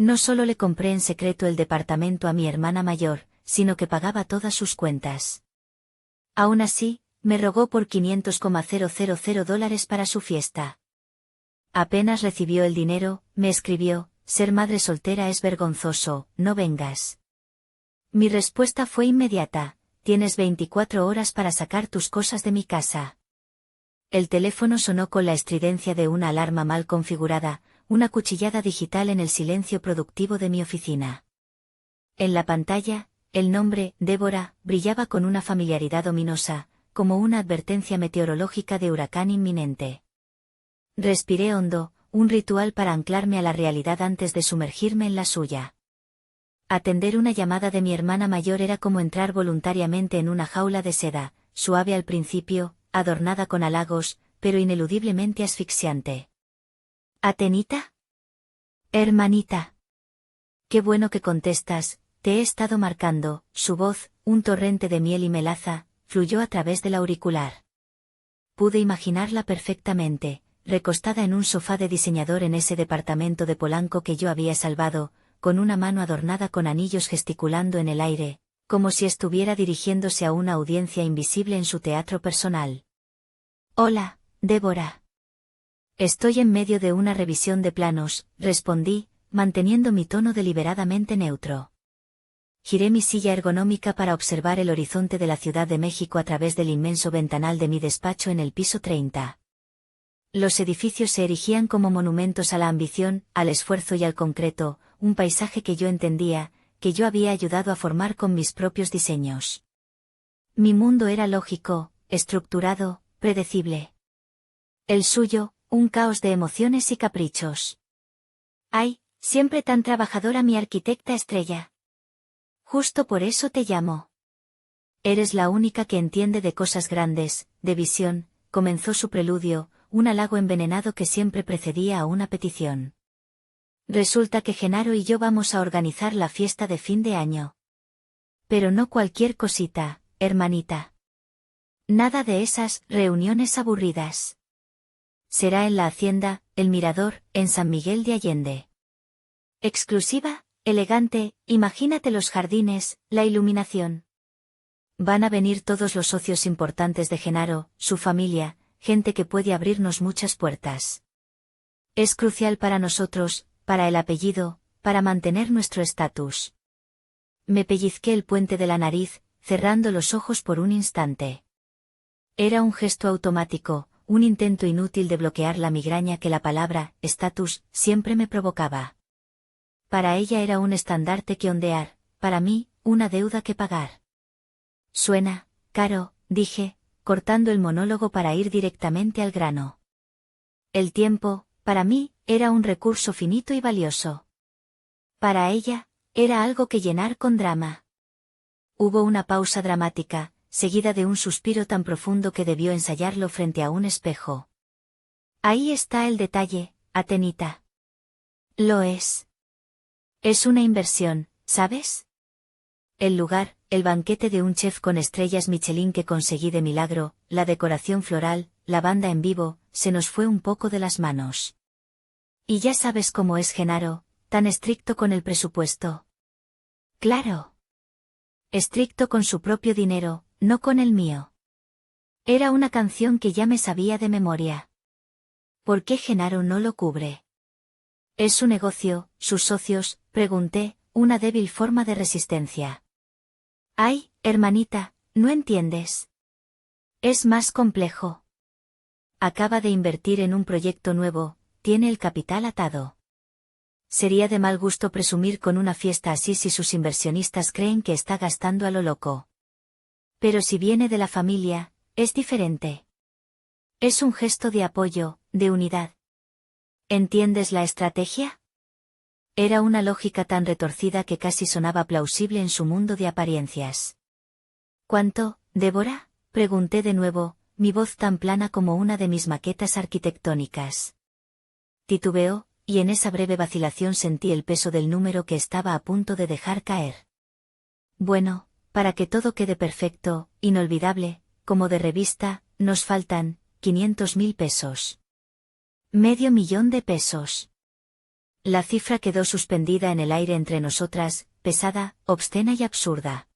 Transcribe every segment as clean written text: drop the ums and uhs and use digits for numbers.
No solo le compré en secreto el departamento a mi hermana mayor, sino que pagaba todas sus cuentas. Aún así, me rogó por $500,000 para su fiesta. Apenas recibió el dinero, me escribió: ser madre soltera es vergonzoso, no vengas. Mi respuesta fue inmediata: tienes 24 horas para sacar tus cosas de mi casa. El teléfono sonó con la estridencia de una alarma mal configurada, una cuchillada digital en el silencio productivo de mi oficina. En la pantalla, el nombre, Débora, brillaba con una familiaridad ominosa, como una advertencia meteorológica de huracán inminente. Respiré hondo, un ritual para anclarme a la realidad antes de sumergirme en la suya. Atender una llamada de mi hermana mayor era como entrar voluntariamente en una jaula de seda, suave al principio, adornada con halagos, pero ineludiblemente asfixiante. ¿Atenita? Hermanita. Qué bueno que contestas, te he estado marcando. Su voz, un torrente de miel y melaza, fluyó a través del auricular. Pude imaginarla perfectamente, recostada en un sofá de diseñador en ese departamento de Polanco que yo había salvado, con una mano adornada con anillos gesticulando en el aire, como si estuviera dirigiéndose a una audiencia invisible en su teatro personal. Hola, Débora. Estoy en medio de una revisión de planos, respondí, manteniendo mi tono deliberadamente neutro. Giré mi silla ergonómica para observar el horizonte de la Ciudad de México a través del inmenso ventanal de mi despacho en el piso 30. Los edificios se erigían como monumentos a la ambición, al esfuerzo y al concreto, un paisaje que yo entendía, que yo había ayudado a formar con mis propios diseños. Mi mundo era lógico, estructurado, predecible. El suyo, un caos de emociones y caprichos. ¡Ay, siempre tan trabajadora mi arquitecta estrella! Justo por eso te llamo. Eres la única que entiende de cosas grandes, de visión, comenzó su preludio, un halago envenenado que siempre precedía a una petición. Resulta que Genaro y yo vamos a organizar la fiesta de fin de año. Pero no cualquier cosita, hermanita. Nada de esas reuniones aburridas. Será en la Hacienda, El Mirador, en San Miguel de Allende. Exclusiva, elegante, imagínate los jardines, la iluminación. Van a venir todos los socios importantes de Genaro, su familia, gente que puede abrirnos muchas puertas. Es crucial para nosotros, para el apellido, para mantener nuestro estatus. Me pellizqué el puente de la nariz, cerrando los ojos por un instante. Era un gesto automático, un intento inútil de bloquear la migraña que la palabra estatus siempre me provocaba. Para ella era un estandarte que ondear, para mí, una deuda que pagar. Suena caro, dije, cortando el monólogo para ir directamente al grano. El tiempo, para mí, era un recurso finito y valioso. Para ella, era algo que llenar con drama. Hubo una pausa dramática, seguida de un suspiro tan profundo que debió ensayarlo frente a un espejo. Ahí está el detalle, Atenita. Lo es. Es una inversión, ¿sabes? El lugar, el banquete de un chef con estrellas Michelin que conseguí de milagro, la decoración floral, la banda en vivo, se nos fue un poco de las manos. Y ya sabes cómo es Genaro, tan estricto con el presupuesto. Claro. Estricto con su propio dinero, no con el mío. Era una canción que ya me sabía de memoria. ¿Por qué Genaro no lo cubre? ¿Es su negocio, sus socios?, pregunté, una débil forma de resistencia. Ay, hermanita, no entiendes. Es más complejo. Acaba de invertir en un proyecto nuevo, tiene el capital atado. Sería de mal gusto presumir con una fiesta así si sus inversionistas creen que está gastando a lo loco. Pero si viene de la familia, es diferente. Es un gesto de apoyo, de unidad. ¿Entiendes la estrategia? Era una lógica tan retorcida que casi sonaba plausible en su mundo de apariencias. ¿Cuánto, Débora?, pregunté de nuevo, mi voz tan plana como una de mis maquetas arquitectónicas. Titubeó, y en esa breve vacilación sentí el peso del número que estaba a punto de dejar caer. Bueno, para que todo quede perfecto, inolvidable, como de revista, nos faltan 500.000 pesos. $500.000 pesos. La cifra quedó suspendida en el aire entre nosotras, pesada, obscena y absurda.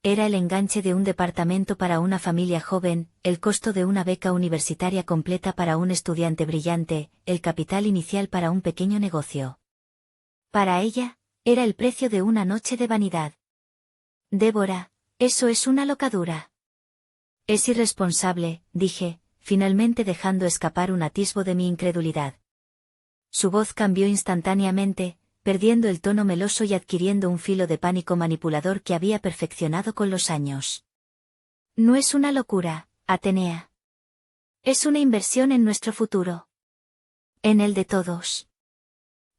Era el enganche de un departamento para una familia joven, el costo de una beca universitaria completa para un estudiante brillante, el capital inicial para un pequeño negocio. Para ella, era el precio de una noche de vanidad. Débora, eso es una locadura. Es irresponsable, dije, finalmente dejando escapar un atisbo de mi incredulidad. Su voz cambió instantáneamente, perdiendo el tono meloso y adquiriendo un filo de pánico manipulador que había perfeccionado con los años. No es una locura, Atenea. Es una inversión en nuestro futuro. En el de todos.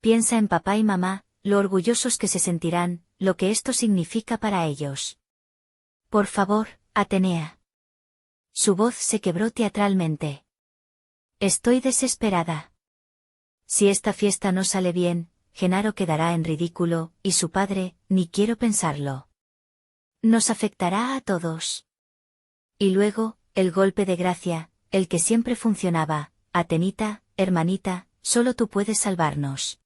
Piensa en papá y mamá, lo orgullosos que se sentirán, lo que esto significa para ellos. Por favor, Atenea. Su voz se quebró teatralmente. Estoy desesperada. Si esta fiesta no sale bien, Genaro quedará en ridículo, y su padre, ni quiero pensarlo. Nos afectará a todos. Y luego, el golpe de gracia, el que siempre funcionaba, Atenita, hermanita, solo tú puedes salvarnos.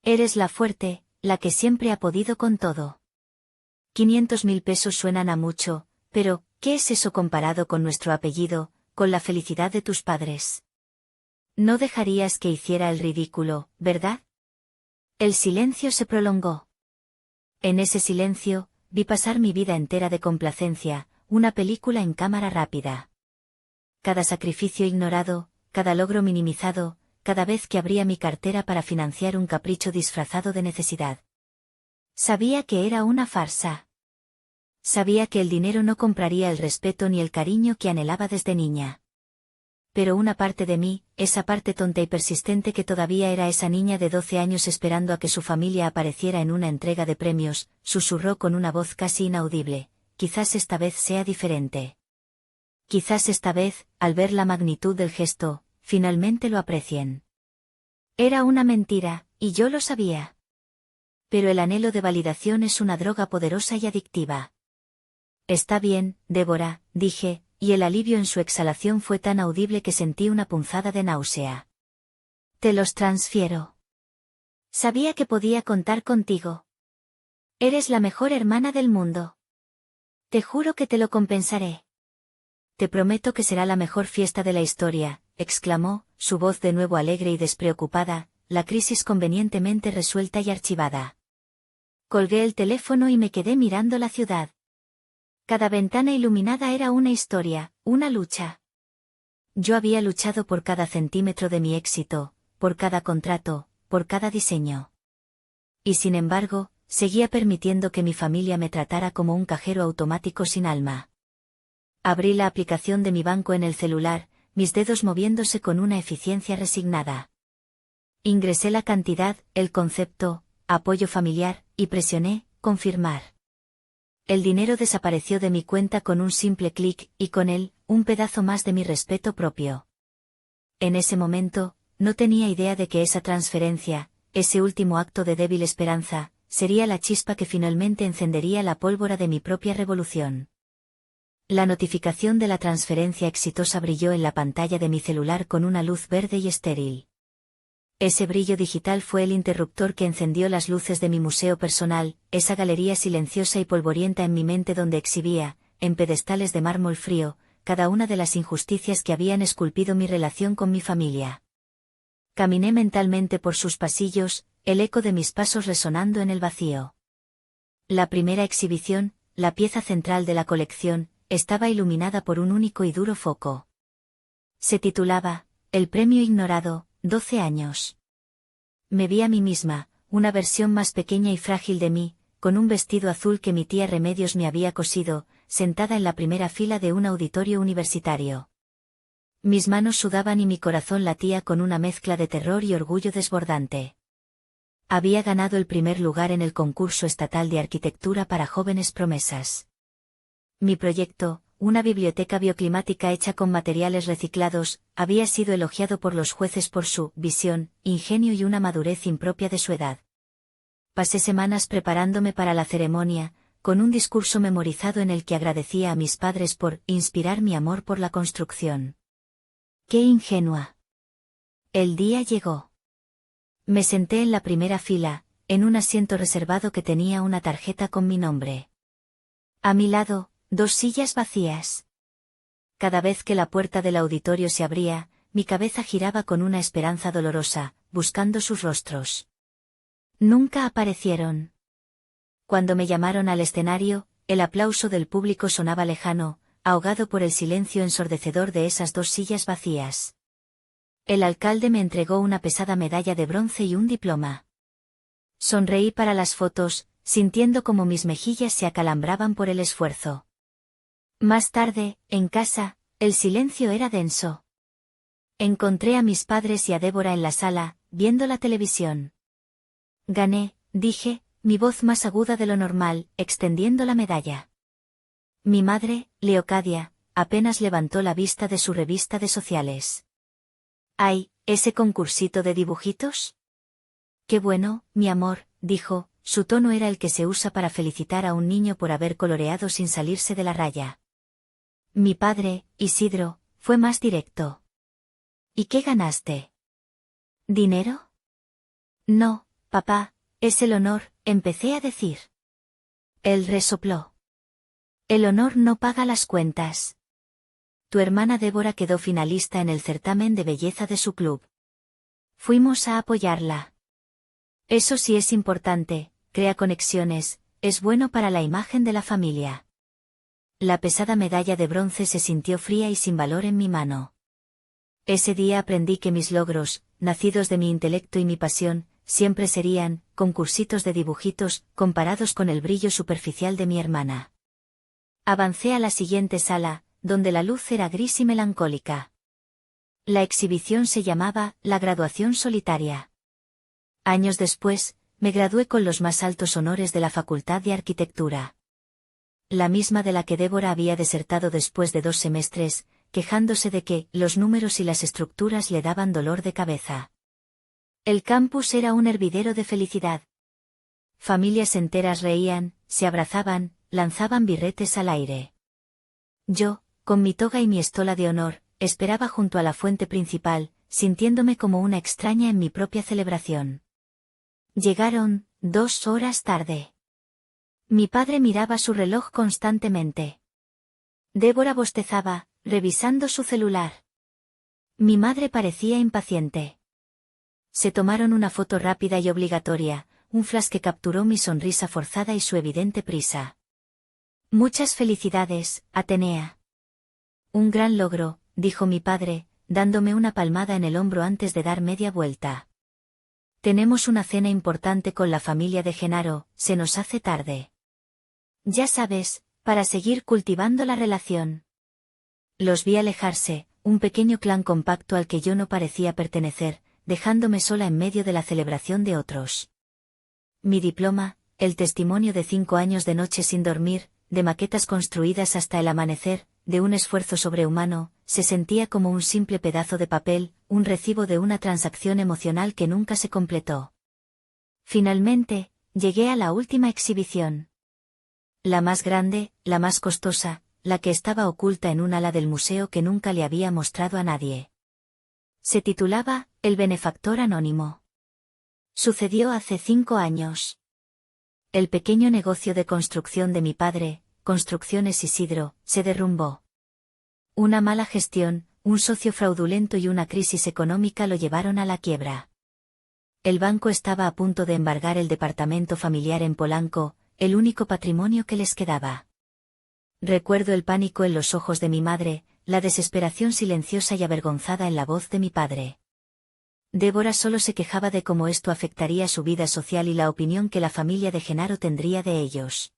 Eres la fuerte, la que siempre ha podido con todo. 500.000 pesos suenan a mucho, pero, ¿qué es eso comparado con nuestro apellido, con la felicidad de tus padres? No dejarías que hiciera el ridículo, ¿verdad? El silencio se prolongó. En ese silencio, vi pasar mi vida entera de complacencia, una película en cámara rápida. Cada sacrificio ignorado, cada logro minimizado, cada vez que abría mi cartera para financiar un capricho disfrazado de necesidad. Sabía que era una farsa. Sabía que el dinero no compraría el respeto ni el cariño que anhelaba desde niña. Pero una parte de mí, esa parte tonta y persistente que todavía era esa niña de 12 años esperando a que su familia apareciera en una entrega de premios, susurró con una voz casi inaudible, quizás esta vez sea diferente. Quizás esta vez, al ver la magnitud del gesto, finalmente lo aprecien. Era una mentira, y yo lo sabía. Pero el anhelo de validación es una droga poderosa y adictiva. Está bien, Débora, dije, y el alivio en su exhalación fue tan audible que sentí una punzada de náusea. Te los transfiero. Sabía que podía contar contigo. Eres la mejor hermana del mundo. Te juro que te lo compensaré. Te prometo que será la mejor fiesta de la historia, exclamó, su voz de nuevo alegre y despreocupada, la crisis convenientemente resuelta y archivada. Colgué el teléfono y me quedé mirando la ciudad. Cada ventana iluminada era una historia, una lucha. Yo había luchado por cada centímetro de mi éxito, por cada contrato, por cada diseño. Y sin embargo, seguía permitiendo que mi familia me tratara como un cajero automático sin alma. Abrí la aplicación de mi banco en el celular, mis dedos moviéndose con una eficiencia resignada. Ingresé la cantidad, el concepto, apoyo familiar, y presioné, confirmar. El dinero desapareció de mi cuenta con un simple clic, y con él, un pedazo más de mi respeto propio. En ese momento, no tenía idea de que esa transferencia, ese último acto de débil esperanza, sería la chispa que finalmente encendería la pólvora de mi propia revolución. La notificación de la transferencia exitosa brilló en la pantalla de mi celular con una luz verde y estéril. Ese brillo digital fue el interruptor que encendió las luces de mi museo personal, esa galería silenciosa y polvorienta en mi mente donde exhibía, en pedestales de mármol frío, cada una de las injusticias que habían esculpido mi relación con mi familia. Caminé mentalmente por sus pasillos, el eco de mis pasos resonando en el vacío. La primera exhibición, la pieza central de la colección, estaba iluminada por un único y duro foco. Se titulaba, El premio ignorado, 12 años. Me vi a mí misma, una versión más pequeña y frágil de mí, con un vestido azul que mi tía Remedios me había cosido, sentada en la primera fila de un auditorio universitario. Mis manos sudaban y mi corazón latía con una mezcla de terror y orgullo desbordante. Había ganado el primer lugar en el concurso estatal de arquitectura para jóvenes promesas. Mi proyecto, una biblioteca bioclimática hecha con materiales reciclados, había sido elogiado por los jueces por su visión, ingenio y una madurez impropia de su edad. Pasé semanas preparándome para la ceremonia, con un discurso memorizado en el que agradecía a mis padres por inspirar mi amor por la construcción. ¡Qué ingenua! El día llegó. Me senté en la primera fila, en un asiento reservado que tenía una tarjeta con mi nombre. A mi lado, 2 sillas vacías. Cada vez que la puerta del auditorio se abría, mi cabeza giraba con una esperanza dolorosa, buscando sus rostros. Nunca aparecieron. Cuando me llamaron al escenario, el aplauso del público sonaba lejano, ahogado por el silencio ensordecedor de esas 2 sillas vacías. El alcalde me entregó una pesada medalla de bronce y un diploma. Sonreí para las fotos, sintiendo como mis mejillas se acalambraban por el esfuerzo. Más tarde, en casa, el silencio era denso. Encontré a mis padres y a Débora en la sala, viendo la televisión. Gané, dije, mi voz más aguda de lo normal, extendiendo la medalla. Mi madre, Leocadia, apenas levantó la vista de su revista de sociales. «¿Ay, ese concursito de dibujitos?» «Qué bueno, mi amor», dijo, su tono era el que se usa para felicitar a un niño por haber coloreado sin salirse de la raya. Mi padre, Isidro, fue más directo. «¿Y qué ganaste?» «¿Dinero?» «No, papá, es el honor», empecé a decir. Él resopló. «El honor no paga las cuentas. Tu hermana Débora quedó finalista en el certamen de belleza de su club. Fuimos a apoyarla. Eso sí es importante, crea conexiones, es bueno para la imagen de la familia». La pesada medalla de bronce se sintió fría y sin valor en mi mano. Ese día aprendí que mis logros, nacidos de mi intelecto y mi pasión, siempre serían concursitos de dibujitos, comparados con el brillo superficial de mi hermana. Avancé a la siguiente sala, donde la luz era gris y melancólica. La exhibición se llamaba La graduación solitaria. Años después, me gradué con los más altos honores de la Facultad de Arquitectura. La misma de la que Débora había desertado después de 2 semestres, quejándose de que los números y las estructuras le daban dolor de cabeza. El campus era un hervidero de felicidad. Familias enteras reían, se abrazaban, lanzaban birretes al aire. Yo, con mi toga y mi estola de honor, esperaba junto a la fuente principal, sintiéndome como una extraña en mi propia celebración. Llegaron 2 horas tarde. Mi padre miraba su reloj constantemente. Débora bostezaba, revisando su celular. Mi madre parecía impaciente. Se tomaron una foto rápida y obligatoria, un flash que capturó mi sonrisa forzada y su evidente prisa. «Muchas felicidades, Atenea». «Un gran logro», dijo mi padre, dándome una palmada en el hombro antes de dar media vuelta. «Tenemos una cena importante con la familia de Genaro, se nos hace tarde. Ya sabes, para seguir cultivando la relación». Los vi alejarse, un pequeño clan compacto al que yo no parecía pertenecer, dejándome sola en medio de la celebración de otros. Mi diploma, el testimonio de 5 años de noche sin dormir, de maquetas construidas hasta el amanecer, de un esfuerzo sobrehumano, se sentía como un simple pedazo de papel, un recibo de una transacción emocional que nunca se completó. Finalmente, llegué a la última exhibición. La más grande, la más costosa, la que estaba oculta en un ala del museo que nunca le había mostrado a nadie. Se titulaba El benefactor anónimo. Sucedió hace 5 años. El pequeño negocio de construcción de mi padre, Construcciones Isidro, se derrumbó. Una mala gestión, un socio fraudulento y una crisis económica lo llevaron a la quiebra. El banco estaba a punto de embargar el departamento familiar en Polanco, el único patrimonio que les quedaba. Recuerdo el pánico en los ojos de mi madre, la desesperación silenciosa y avergonzada en la voz de mi padre. Débora solo se quejaba de cómo esto afectaría su vida social y la opinión que la familia de Genaro tendría de ellos.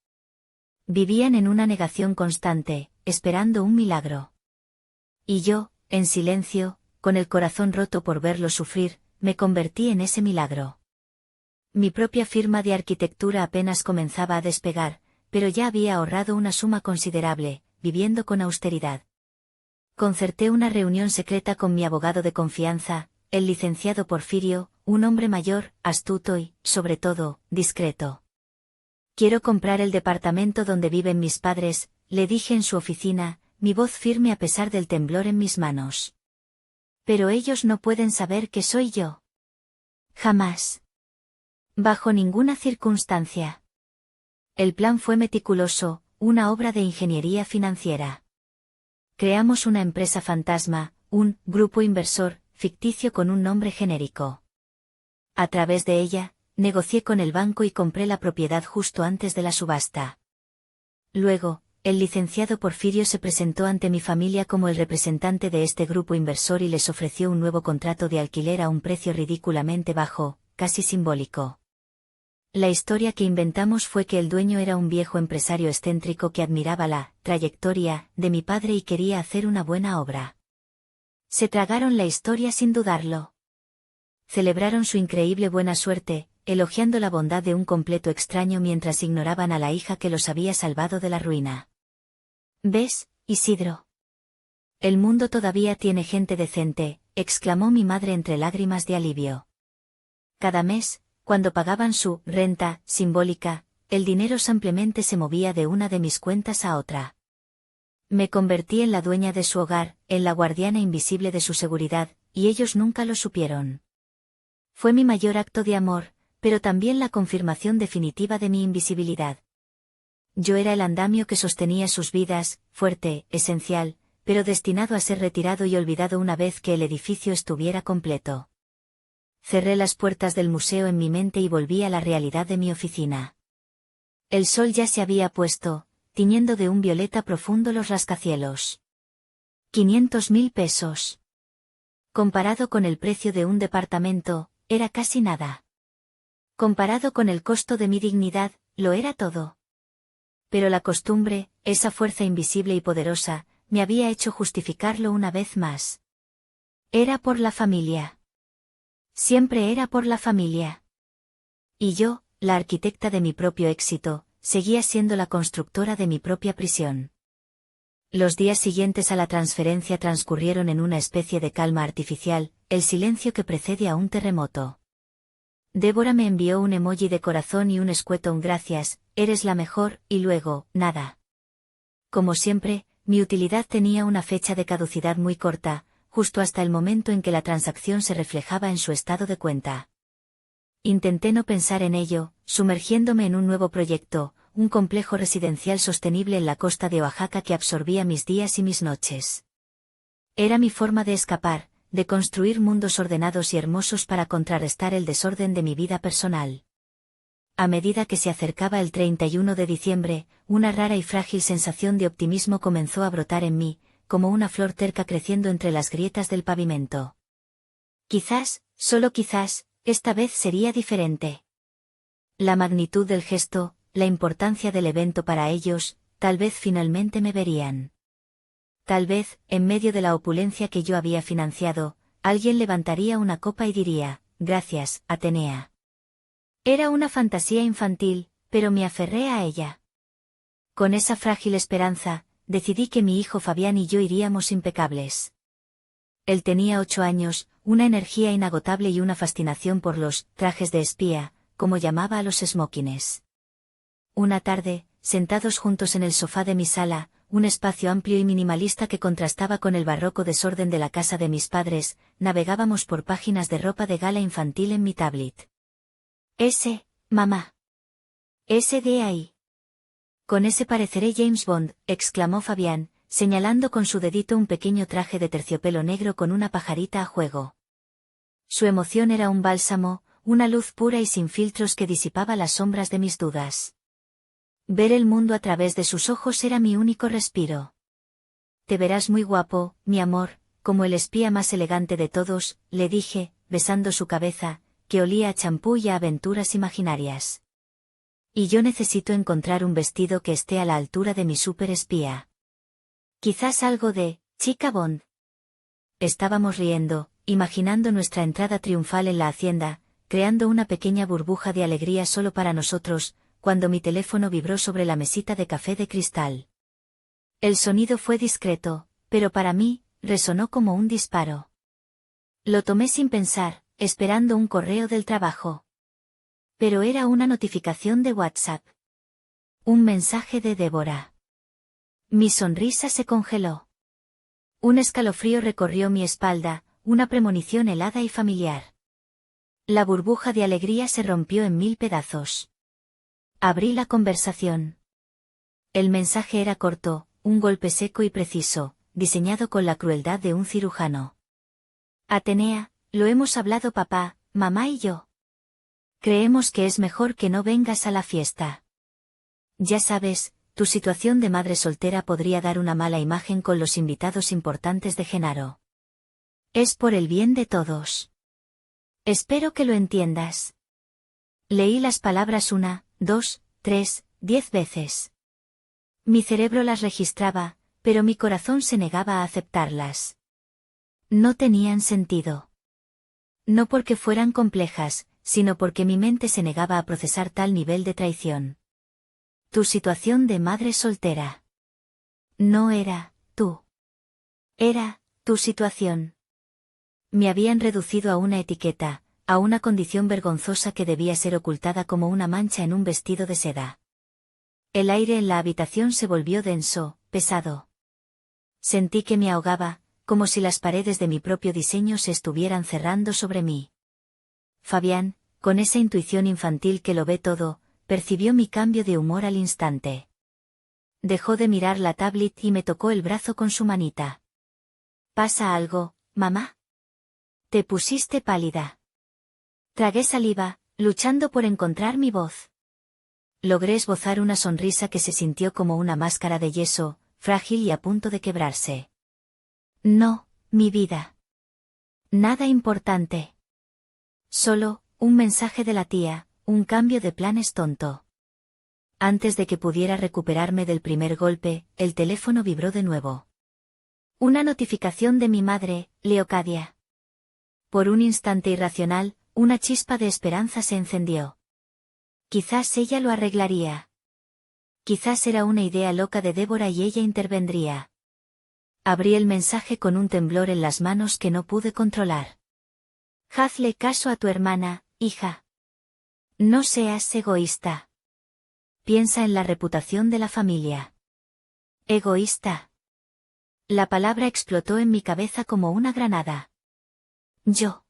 Vivían en una negación constante, esperando un milagro. Y yo, en silencio, con el corazón roto por verlos sufrir, me convertí en ese milagro. Mi propia firma de arquitectura apenas comenzaba a despegar, pero ya había ahorrado una suma considerable, viviendo con austeridad. Concerté una reunión secreta con mi abogado de confianza, el licenciado Porfirio, un hombre mayor, astuto y, sobre todo, discreto. «Quiero comprar el departamento donde viven mis padres», le dije en su oficina, mi voz firme a pesar del temblor en mis manos. «Pero ellos no pueden saber que soy yo». Jamás. Bajo ninguna circunstancia. El plan fue meticuloso, una obra de ingeniería financiera. Creamos una empresa fantasma, un grupo inversor ficticio con un nombre genérico. A través de ella, negocié con el banco y compré la propiedad justo antes de la subasta. Luego, el licenciado Porfirio se presentó ante mi familia como el representante de este grupo inversor y les ofreció un nuevo contrato de alquiler a un precio ridículamente bajo, casi simbólico. La historia que inventamos fue que el dueño era un viejo empresario excéntrico que admiraba la trayectoria de mi padre y quería hacer una buena obra. Se tragaron la historia sin dudarlo. Celebraron su increíble buena suerte, elogiando la bondad de un completo extraño mientras ignoraban a la hija que los había salvado de la ruina. ¿Ves, Isidro? El mundo todavía tiene gente decente, exclamó mi madre entre lágrimas de alivio. Cada mes, cuando pagaban su renta simbólica, el dinero simplemente se movía de una de mis cuentas a otra. Me convertí en la dueña de su hogar, en la guardiana invisible de su seguridad, y ellos nunca lo supieron. Fue mi mayor acto de amor, pero también la confirmación definitiva de mi invisibilidad. Yo era el andamio que sostenía sus vidas, fuerte, esencial, pero destinado a ser retirado y olvidado una vez que el edificio estuviera completo. Cerré las puertas del museo en mi mente y volví a la realidad de mi oficina. El sol ya se había puesto, tiñendo de un violeta profundo los rascacielos. 500.000 pesos. Comparado con el precio de un departamento, era casi nada. Comparado con el costo de mi dignidad, lo era todo. Pero la costumbre, esa fuerza invisible y poderosa, me había hecho justificarlo una vez más. Era por la familia. Siempre era por la familia. Y yo, la arquitecta de mi propio éxito, seguía siendo la constructora de mi propia prisión. Los días siguientes a la transferencia transcurrieron en una especie de calma artificial, el silencio que precede a un terremoto. Débora me envió un emoji de corazón y un escueto un gracias, eres la mejor, y luego, nada. Como siempre, mi utilidad tenía una fecha de caducidad muy corta, justo hasta el momento en que la transacción se reflejaba en su estado de cuenta. Intenté no pensar en ello, sumergiéndome en un nuevo proyecto, un complejo residencial sostenible en la costa de Oaxaca que absorbía mis días y mis noches. Era mi forma de escapar, de construir mundos ordenados y hermosos para contrarrestar el desorden de mi vida personal. A medida que se acercaba el 31 de diciembre, una rara y frágil sensación de optimismo comenzó a brotar en mí, como una flor terca creciendo entre las grietas del pavimento. Quizás, solo quizás, esta vez sería diferente. La magnitud del gesto, la importancia del evento para ellos, tal vez finalmente me verían. Tal vez, en medio de la opulencia que yo había financiado, alguien levantaría una copa y diría, gracias, Atenea. Era una fantasía infantil, pero me aferré a ella. Con esa frágil esperanza, decidí que mi hijo Fabián y yo iríamos impecables. Él tenía 8 años, una energía inagotable y una fascinación por los trajes de espía, como llamaba a los smokines. Una tarde, sentados juntos en el sofá de mi sala, un espacio amplio y minimalista que contrastaba con el barroco desorden de la casa de mis padres, navegábamos por páginas de ropa de gala infantil en mi tablet. Mamá. Ese de ahí. Con ese pareceré James Bond, exclamó Fabián, señalando con su dedito un pequeño traje de terciopelo negro con una pajarita a juego. Su emoción era un bálsamo, una luz pura y sin filtros que disipaba las sombras de mis dudas. Ver el mundo a través de sus ojos era mi único respiro. Te verás muy guapo, mi amor, como el espía más elegante de todos, le dije, besando su cabeza, que olía a champú y a aventuras imaginarias. Y yo necesito encontrar un vestido que esté a la altura de mi superespía. Quizás algo de chica Bond. Estábamos riendo, imaginando nuestra entrada triunfal en la hacienda, creando una pequeña burbuja de alegría solo para nosotros, cuando mi teléfono vibró sobre la mesita de café de cristal. El sonido fue discreto, pero para mí, resonó como un disparo. Lo tomé sin pensar, esperando un correo del trabajo. Pero era una notificación de WhatsApp. Un mensaje de Débora. Mi sonrisa se congeló. Un escalofrío recorrió mi espalda, una premonición helada y familiar. La burbuja de alegría se rompió en 1000 pedazos. Abrí la conversación. El mensaje era corto, un golpe seco y preciso, diseñado con la crueldad de un cirujano. Atenea, lo hemos hablado papá, mamá y yo. Creemos que es mejor que no vengas a la fiesta. Ya sabes, tu situación de madre soltera podría dar una mala imagen con los invitados importantes de Genaro. Es por el bien de todos. Espero que lo entiendas. Leí las palabras 1, 2, 3, 10 veces. Mi cerebro las registraba, pero mi corazón se negaba a aceptarlas. No tenían sentido. No porque fueran complejas, sino porque mi mente se negaba a procesar tal nivel de traición. Tu situación de madre soltera. No era, tú. Era, tu situación. Me habían reducido a una etiqueta, a una condición vergonzosa que debía ser ocultada como una mancha en un vestido de seda. El aire en la habitación se volvió denso, pesado. Sentí que me ahogaba, como si las paredes de mi propio diseño se estuvieran cerrando sobre mí. Fabián, con esa intuición infantil que lo ve todo, percibió mi cambio de humor al instante. Dejó de mirar la tablet y me tocó el brazo con su manita. ¿Pasa algo, mamá? Te pusiste pálida. Tragué saliva, luchando por encontrar mi voz. Logré esbozar una sonrisa que se sintió como una máscara de yeso, frágil y a punto de quebrarse. No, mi vida. Nada importante. Solo, un mensaje de la tía, un cambio de planes tonto. Antes de que pudiera recuperarme del primer golpe, el teléfono vibró de nuevo. Una notificación de mi madre, Leocadia. Por un instante irracional, una chispa de esperanza se encendió. Quizás ella lo arreglaría. Quizás era una idea loca de Débora y ella intervendría. Abrí el mensaje con un temblor en las manos que no pude controlar. Hazle caso a tu hermana, hija. No seas egoísta. Piensa en la reputación de la familia. Egoísta. La palabra explotó en mi cabeza como una granada. Yo.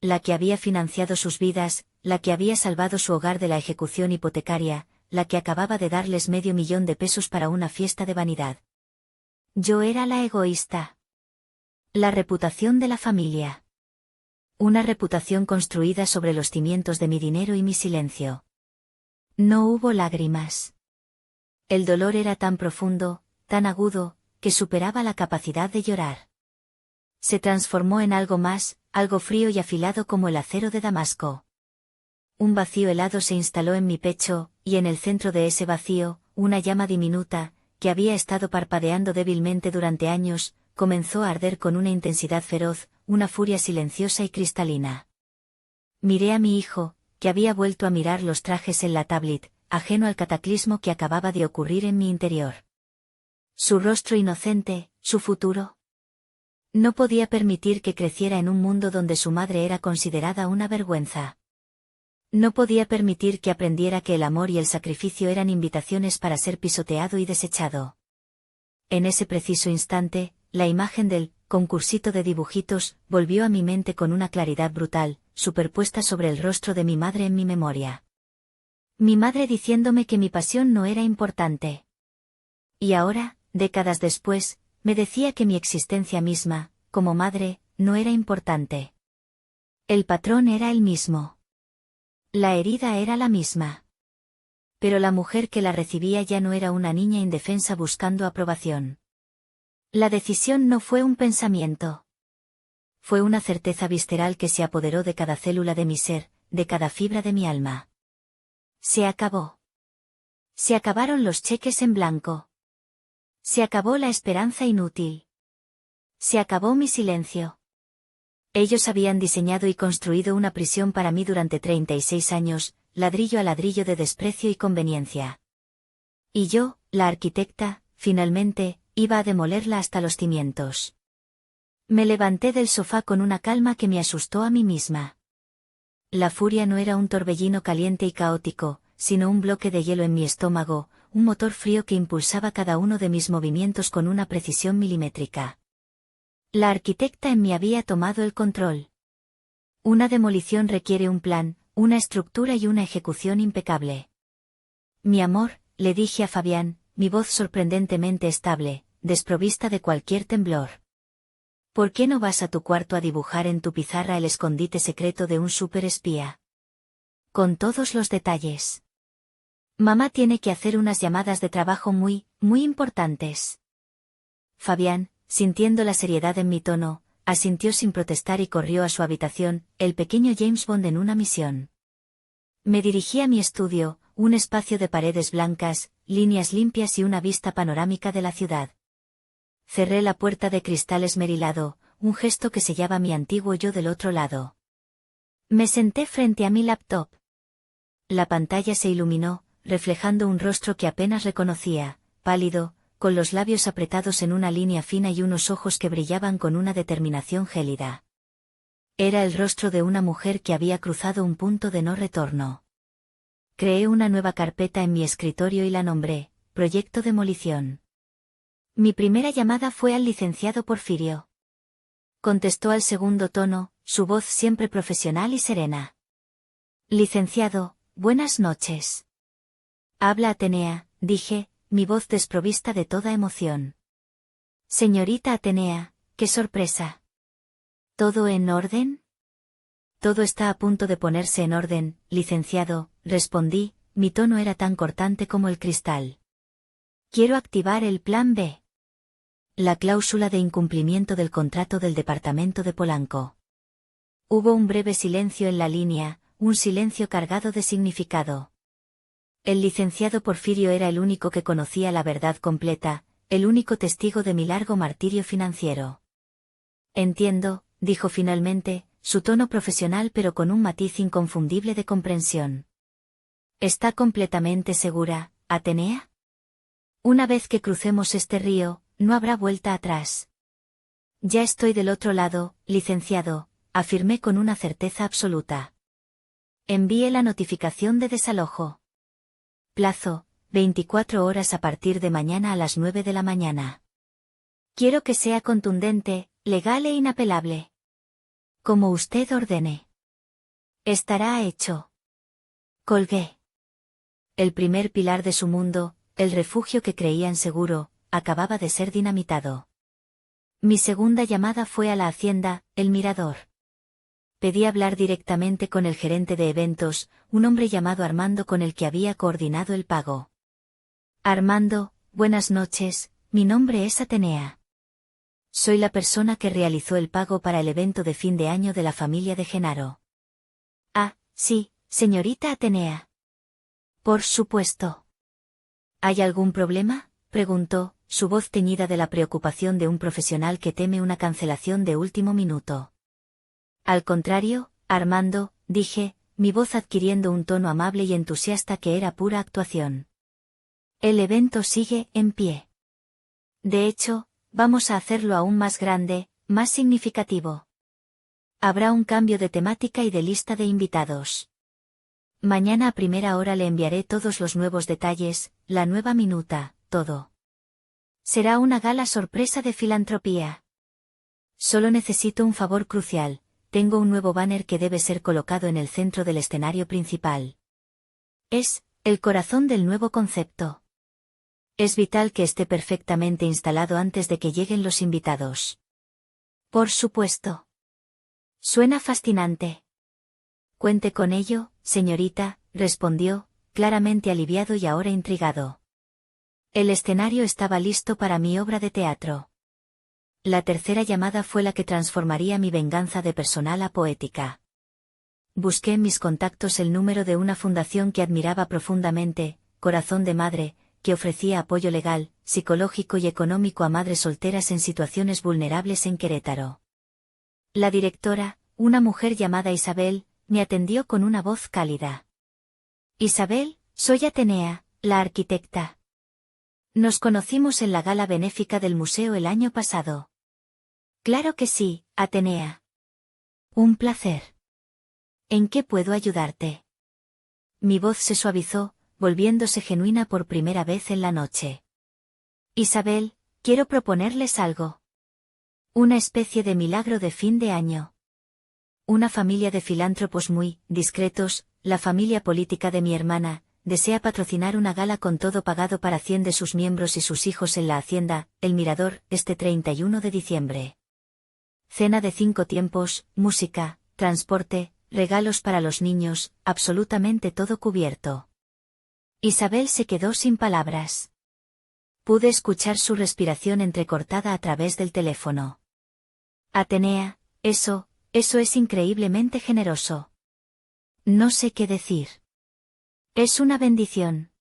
La que había financiado sus vidas, la que había salvado su hogar de la ejecución hipotecaria, la que acababa de darles $500,000 para una fiesta de vanidad. Yo era la egoísta. La reputación de la familia. Una reputación construida sobre los cimientos de mi dinero y mi silencio. No hubo lágrimas. El dolor era tan profundo, tan agudo, que superaba la capacidad de llorar. Se transformó en algo más, algo frío y afilado como el acero de Damasco. Un vacío helado se instaló en mi pecho, y en el centro de ese vacío, una llama diminuta, que había estado parpadeando débilmente durante años, comenzó a arder con una intensidad feroz, una furia silenciosa y cristalina. Miré a mi hijo, que había vuelto a mirar los trajes en la tablet, ajeno al cataclismo que acababa de ocurrir en mi interior. Su rostro inocente, su futuro. No podía permitir que creciera en un mundo donde su madre era considerada una vergüenza. No podía permitir que aprendiera que el amor y el sacrificio eran invitaciones para ser pisoteado y desechado. En ese preciso instante, la imagen del concursito de dibujitos volvió a mi mente con una claridad brutal, superpuesta sobre el rostro de mi madre en mi memoria. Mi madre diciéndome que mi pasión no era importante. Y ahora, décadas después, me decía que mi existencia misma, como madre, no era importante. El patrón era el mismo. La herida era la misma. Pero la mujer que la recibía ya no era una niña indefensa buscando aprobación. La decisión no fue un pensamiento. Fue una certeza visceral que se apoderó de cada célula de mi ser, de cada fibra de mi alma. Se acabó. Se acabaron los cheques en blanco. Se acabó la esperanza inútil. Se acabó mi silencio. Ellos habían diseñado y construido una prisión para mí durante 36 años, ladrillo a ladrillo de desprecio y conveniencia. Y yo, la arquitecta, finalmente, iba a demolerla hasta los cimientos. Me levanté del sofá con una calma que me asustó a mí misma. La furia no era un torbellino caliente y caótico, sino un bloque de hielo en mi estómago, un motor frío que impulsaba cada uno de mis movimientos con una precisión milimétrica. La arquitecta en mí había tomado el control. Una demolición requiere un plan, una estructura y una ejecución impecable. Mi amor, le dije a Fabián, mi voz sorprendentemente estable, desprovista de cualquier temblor. ¿Por qué no vas a tu cuarto a dibujar en tu pizarra el escondite secreto de un superespía? Con todos los detalles. Mamá tiene que hacer unas llamadas de trabajo muy importantes. Fabián, sintiendo la seriedad en mi tono, asintió sin protestar y corrió a su habitación, el pequeño James Bond en una misión. Me dirigí a mi estudio, un espacio de paredes blancas, líneas limpias y una vista panorámica de la ciudad. Cerré la puerta de cristal esmerilado, un gesto que sellaba mi antiguo yo del otro lado. Me senté frente a mi laptop. La pantalla se iluminó, reflejando un rostro que apenas reconocía, pálido, con los labios apretados en una línea fina y unos ojos que brillaban con una determinación gélida. Era el rostro de una mujer que había cruzado un punto de no retorno. Creé una nueva carpeta en mi escritorio y la nombré, Proyecto Demolición. Mi primera llamada fue al licenciado Porfirio. Contestó al segundo tono, su voz siempre profesional y serena. Licenciado, buenas noches. Habla Atenea, dije, mi voz desprovista de toda emoción. Señorita Atenea, qué sorpresa. ¿Todo en orden? Todo está a punto de ponerse en orden, licenciado, respondí, mi tono era tan cortante como el cristal. Quiero activar el plan B. La cláusula de incumplimiento del contrato del departamento de Polanco. Hubo un breve silencio en la línea, un silencio cargado de significado. El licenciado Porfirio era el único que conocía la verdad completa, el único testigo de mi largo martirio financiero. Entiendo, dijo finalmente, su tono profesional pero con un matiz inconfundible de comprensión. ¿Está completamente segura, Atenea? Una vez que crucemos este río, no habrá vuelta atrás. Ya estoy del otro lado, licenciado, afirmé con una certeza absoluta. Envíe la notificación de desalojo. Plazo, 24 horas a partir de mañana a las 9 de la mañana. Quiero que sea contundente, legal e inapelable. Como usted ordene. Estará hecho. Colgué. El primer pilar de su mundo, el refugio que creían seguro, acababa de ser dinamitado. Mi segunda llamada fue a la hacienda, El Mirador. Pedí hablar directamente con el gerente de eventos, un hombre llamado Armando con el que había coordinado el pago. Armando, buenas noches, mi nombre es Atenea. Soy la persona que realizó el pago para el evento de fin de año de la familia de Genaro. Ah, sí, señorita Atenea. Por supuesto. ¿Hay algún problema?, preguntó, su voz teñida de la preocupación de un profesional que teme una cancelación de último minuto. Al contrario, Armando, dije, mi voz adquiriendo un tono amable y entusiasta que era pura actuación. El evento sigue en pie. De hecho, vamos a hacerlo aún más grande, más significativo. Habrá un cambio de temática y de lista de invitados. Mañana a primera hora le enviaré todos los nuevos detalles, la nueva minuta, todo. Será una gala sorpresa de filantropía. Solo necesito un favor crucial. Tengo un nuevo banner que debe ser colocado en el centro del escenario principal. Es el corazón del nuevo concepto. Es vital que esté perfectamente instalado antes de que lleguen los invitados. Por supuesto. Suena fascinante. Cuente con ello, señorita, respondió, claramente aliviado y ahora intrigado. El escenario estaba listo para mi obra de teatro. La tercera llamada fue la que transformaría mi venganza de personal a poética. Busqué en mis contactos el número de una fundación que admiraba profundamente, Corazón de Madre, que ofrecía apoyo legal, psicológico y económico a madres solteras en situaciones vulnerables en Querétaro. La directora, una mujer llamada Isabel, me atendió con una voz cálida. Isabel, soy Atenea, la arquitecta. Nos conocimos en la gala benéfica del museo el año pasado. Claro que sí, Atenea. Un placer. ¿En qué puedo ayudarte? Mi voz se suavizó, volviéndose genuina por primera vez en la noche. Isabel, quiero proponerles algo. Una especie de milagro de fin de año. Una familia de filántropos muy discretos, la familia política de mi hermana, desea patrocinar una gala con todo pagado para 100 de sus miembros y sus hijos en la hacienda, El Mirador, este 31 de diciembre. Cena de 5 tiempos, música, transporte, regalos para los niños, absolutamente todo cubierto. Isabel se quedó sin palabras. Pude escuchar su respiración entrecortada a través del teléfono. Atenea, eso es increíblemente generoso. No sé qué decir. Es una bendición.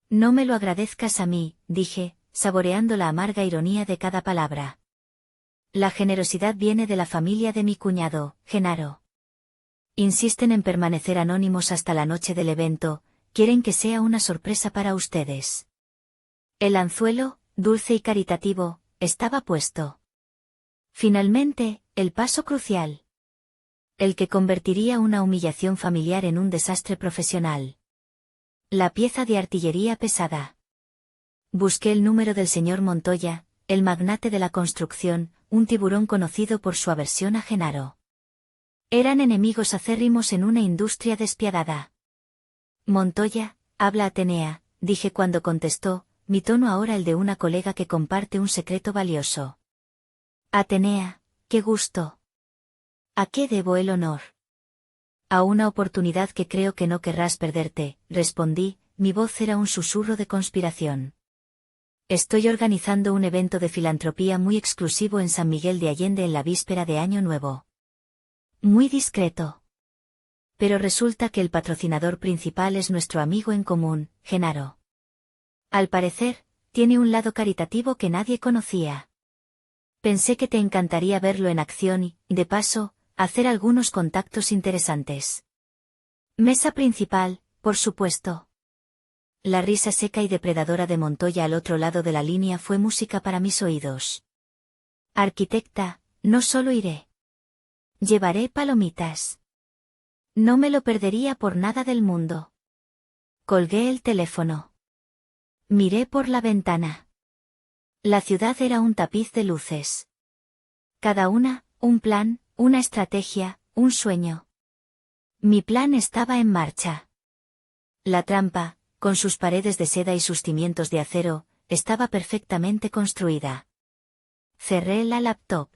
No me lo agradezcas a mí, dije, saboreando la amarga ironía de cada palabra. La generosidad viene de la familia de mi cuñado, Genaro. Insisten en permanecer anónimos hasta la noche del evento, quieren que sea una sorpresa para ustedes. El anzuelo, dulce y caritativo, estaba puesto. Finalmente, el paso crucial. El que convertiría una humillación familiar en un desastre profesional. La pieza de artillería pesada. Busqué el número del señor Montoya, el magnate de la construcción, un tiburón conocido por su aversión a Genaro. Eran enemigos acérrimos en una industria despiadada. Montoya, habla Atenea, dije cuando contestó, mi tono ahora el de una colega que comparte un secreto valioso. Atenea, qué gusto. ¿A qué debo el honor? A una oportunidad que creo que no querrás perderte, respondí, mi voz era un susurro de conspiración. Estoy organizando un evento de filantropía muy exclusivo en San Miguel de Allende en la víspera de Año Nuevo. Muy discreto. Pero resulta que el patrocinador principal es nuestro amigo en común, Genaro. Al parecer, tiene un lado caritativo que nadie conocía. Pensé que te encantaría verlo en acción y, de paso, hacer algunos contactos interesantes. Mesa principal, por supuesto. La risa seca y depredadora de Montoya al otro lado de la línea fue música para mis oídos. Arquitecta, no solo iré. Llevaré palomitas. No me lo perdería por nada del mundo. Colgué el teléfono. Miré por la ventana. La ciudad era un tapiz de luces. Cada una, un plan, una estrategia, un sueño. Mi plan estaba en marcha. La trampa, con sus paredes de seda y sus cimientos de acero, estaba perfectamente construida. Cerré la laptop.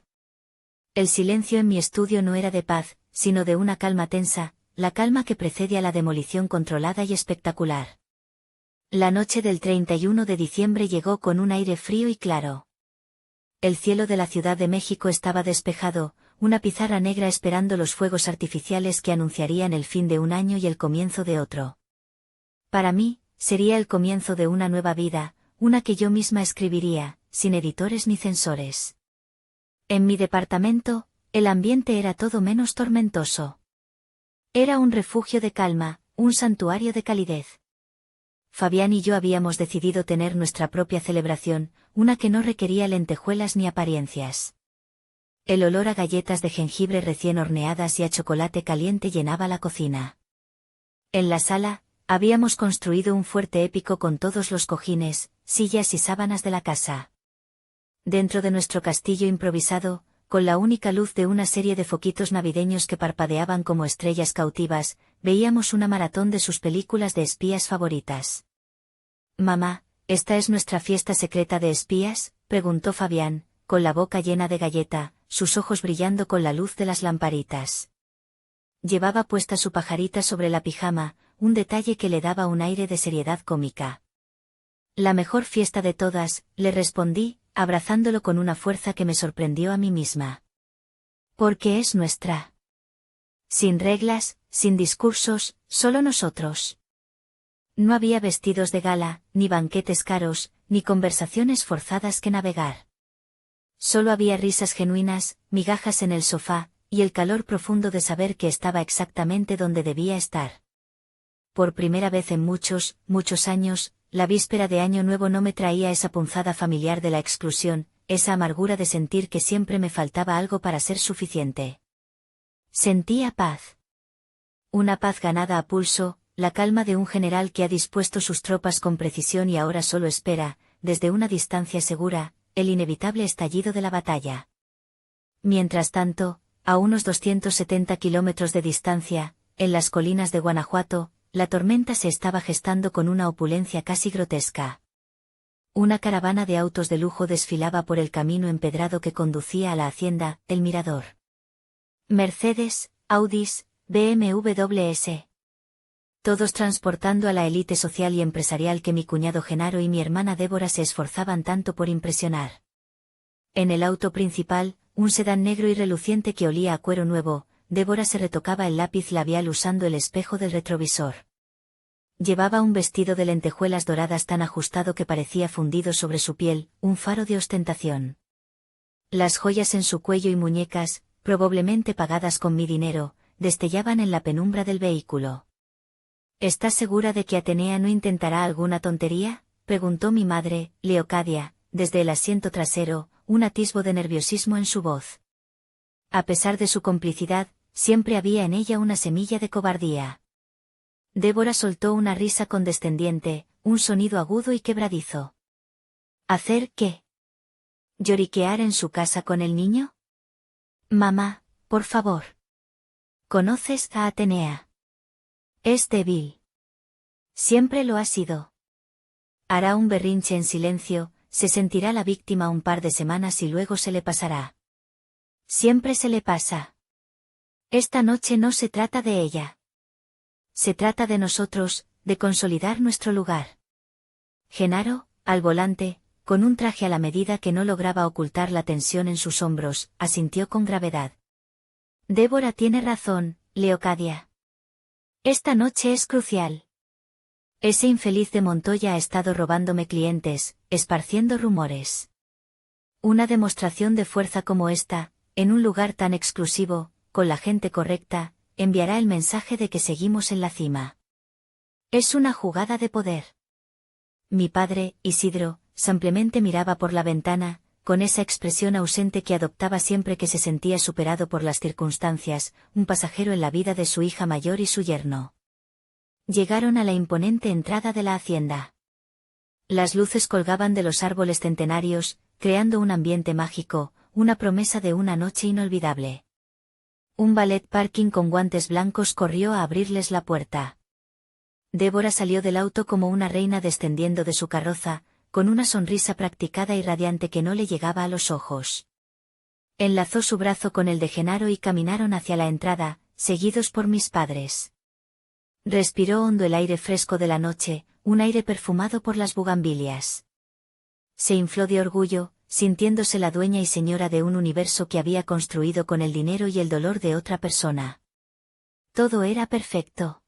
El silencio en mi estudio no era de paz, sino de una calma tensa, la calma que precede a la demolición controlada y espectacular. La noche del 31 de diciembre llegó con un aire frío y claro. El cielo de la Ciudad de México estaba despejado, una pizarra negra esperando los fuegos artificiales que anunciarían el fin de un año y el comienzo de otro. Para mí, sería el comienzo de una nueva vida, una que yo misma escribiría, sin editores ni censores. En mi departamento, el ambiente era todo menos tormentoso. Era un refugio de calma, un santuario de calidez. Fabián y yo habíamos decidido tener nuestra propia celebración, una que no requería lentejuelas ni apariencias. El olor a galletas de jengibre recién horneadas y a chocolate caliente llenaba la cocina. En la sala, habíamos construido un fuerte épico con todos los cojines, sillas y sábanas de la casa. Dentro de nuestro castillo improvisado, con la única luz de una serie de foquitos navideños que parpadeaban como estrellas cautivas, veíamos una maratón de sus películas de espías favoritas. Mamá, ¿esta es nuestra fiesta secreta de espías?, preguntó Fabián, con la boca llena de galleta, sus ojos brillando con la luz de las lamparitas. Llevaba puesta su pajarita sobre la pijama, un detalle que le daba un aire de seriedad cómica. La mejor fiesta de todas, le respondí, abrazándolo con una fuerza que me sorprendió a mí misma. Porque es nuestra. Sin reglas, sin discursos, solo nosotros. No había vestidos de gala, ni banquetes caros, ni conversaciones forzadas que navegar. Solo había risas genuinas, migajas en el sofá, y el calor profundo de saber que estaba exactamente donde debía estar. Por primera vez en muchos, muchos años, la víspera de Año Nuevo no me traía esa punzada familiar de la exclusión, esa amargura de sentir que siempre me faltaba algo para ser suficiente. Sentía paz. Una paz ganada a pulso, la calma de un general que ha dispuesto sus tropas con precisión y ahora solo espera, desde una distancia segura, el inevitable estallido de la batalla. Mientras tanto, a unos 270 kilómetros de distancia, en las colinas de Guanajuato, la tormenta se estaba gestando con una opulencia casi grotesca. Una caravana de autos de lujo desfilaba por el camino empedrado que conducía a la hacienda, El Mirador. Mercedes, Audis, BMWs. Todos transportando a la élite social y empresarial que mi cuñado Genaro y mi hermana Débora se esforzaban tanto por impresionar. En el auto principal, un sedán negro y reluciente que olía a cuero nuevo, Débora se retocaba el lápiz labial usando el espejo del retrovisor. Llevaba un vestido de lentejuelas doradas tan ajustado que parecía fundido sobre su piel, un faro de ostentación. Las joyas en su cuello y muñecas, probablemente pagadas con mi dinero, destellaban en la penumbra del vehículo. ¿Estás segura de que Atenea no intentará alguna tontería?, preguntó mi madre, Leocadia, desde el asiento trasero, un atisbo de nerviosismo en su voz. A pesar de su complicidad, siempre había en ella una semilla de cobardía. Débora soltó una risa condescendiente, un sonido agudo y quebradizo. ¿Hacer qué? ¿Lloriquear en su casa con el niño? Mamá, por favor. ¿Conoces a Atenea? Es débil. Siempre lo ha sido. Hará un berrinche en silencio, se sentirá la víctima un par de semanas y luego se le pasará. Siempre se le pasa. Esta noche no se trata de ella. Se trata de nosotros, de consolidar nuestro lugar. Genaro, al volante, con un traje a la medida que no lograba ocultar la tensión en sus hombros, asintió con gravedad. Débora tiene razón, Leocadia. Esta noche es crucial. Ese infeliz de Montoya ha estado robándome clientes, esparciendo rumores. Una demostración de fuerza como esta, en un lugar tan exclusivo, con la gente correcta, enviará el mensaje de que seguimos en la cima. Es una jugada de poder. Mi padre, Isidro, simplemente miraba por la ventana, con esa expresión ausente que adoptaba siempre que se sentía superado por las circunstancias, un pasajero en la vida de su hija mayor y su yerno. Llegaron a la imponente entrada de la hacienda. Las luces colgaban de los árboles centenarios, creando un ambiente mágico, una promesa de una noche inolvidable. Un valet parking con guantes blancos corrió a abrirles la puerta. Débora salió del auto como una reina descendiendo de su carroza, con una sonrisa practicada y radiante que no le llegaba a los ojos. Enlazó su brazo con el de Genaro y caminaron hacia la entrada, seguidos por mis padres. Respiró hondo el aire fresco de la noche, un aire perfumado por las bugambilias. Se infló de orgullo, sintiéndose la dueña y señora de un universo que había construido con el dinero y el dolor de otra persona. Todo era perfecto.